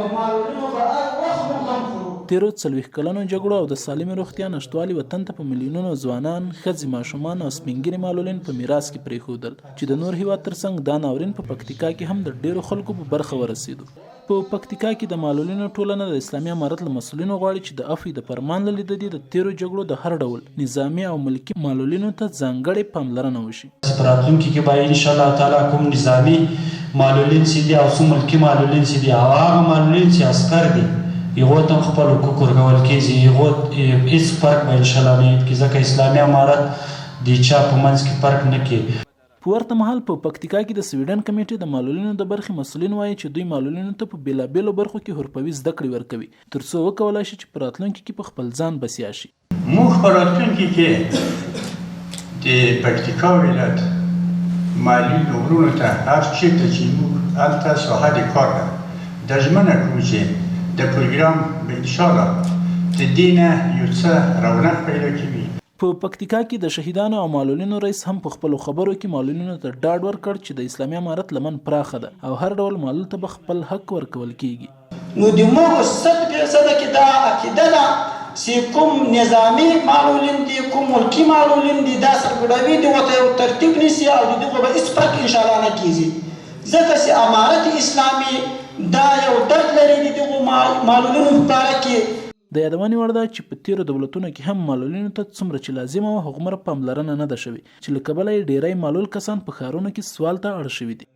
د معلولینو به هر وخت موږ غم خورو. تیرو 40 کلنو جګړو او د سالمې روغتیا نشتوالي وطن ته په میلیونونو ځوانان، ښځې، ماشومان او سپینږیري معلولین په میراث کې پرېښودل چې د نور هیواد ترڅنګ دا ناورین په پکتیکا کې هم د ډیرو خلکو په برخه ورسېدو. په پکتیکا کې د معلولینو ټولنه د اسلامي امارت له مسؤلینو غواړي چې د عفوې د فرمان له لیدلې د تیرو جګړو د هر ډول نظامي او ملکي معلولینو ته ځانګړې پاملرنه وشي. په راتلونکي کې به انشاءالله تعالی کوم نظامي معلولین چې دي او څو ملکي معلولین چې دي او هغه معلولین چې عسکر دي هغو ته هم خپل حقوق ورکول کېږي. هغو هېڅ فرق به انشاءالله نه کېږي ځکه اسلامي امارت د چا په منځ کې فرق نه کوي. په ورته مهال په پکتیکا کې د سویډن کمیټې د معلولینو د برخې مسؤلین وایي چې دوی معلولینو ته په بېلابېلو برخو کې حرفوي زده کړې ورکوي ترڅو وکولای شي چې په راتلونکي کې په خپل ځان بسیا شي. موږ په راتلونکي کې د پکتیکا ولایت معلولینو وروڼو ته هر چېرته چې موږ هلته ساحه د کار ده د ژمنه کوو چې د پروګرام به انشاءالله د دې نه یو څه رونق پیدا کوي. په پکتیکا کې د شهیدانو او معلولینو رئیس هم په خپلو خبرو کې معلولینو ته ډاډ ورکړ چې د اسلامي امارت لمن پراخه ده او هر ډول معلول ته به خپل حق ورکول کیږي. نو د موږ 100% کې دا عقیده ده چې کوم نظامي معلولین دي کوم ملکي معلولین دي دا سرګډوي دي ورته یو ترتیب نیسي او د دغو به هېڅ فرق انشاءالله نه کیږي ځکه چې امارت اسلامي دا یو درد لري د دغو معلولینو په باره کې. د یادونې وړ ده چې په تیرو دولتونو کې هم معلولینو ته څومره چې لازمه وه هغومره پاملرنه نه ده شوې چې له کبله یې ډیری معلول کسان په ښارونو کې سوال ته اړ شوي دي.